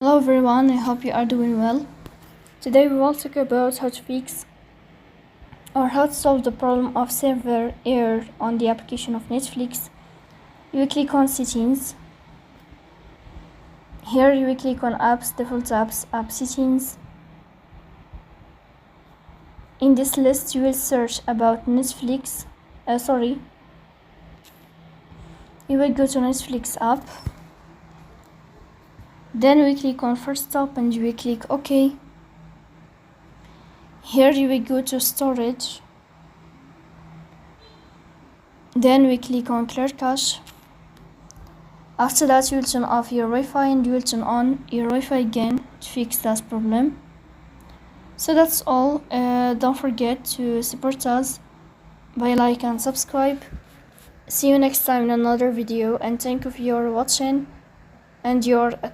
Hello everyone, I hope you are doing well. Today we will talk about how to fix or how to solve the problem of server error on the application of Netflix. You click on settings. Here you click on apps, default apps, app settings. In this list you will search about Netflix. You will go to Netflix app. Then we click on first stop and you will click OK. Here you will go to storage. Then we click on clear cache. After that you will turn off your Wi-Fi and you will turn on your Wi-Fi again to fix that problem. So that's all. Don't forget to support us by like and subscribe. See you next time in another video, and thank you for your watching and your attention.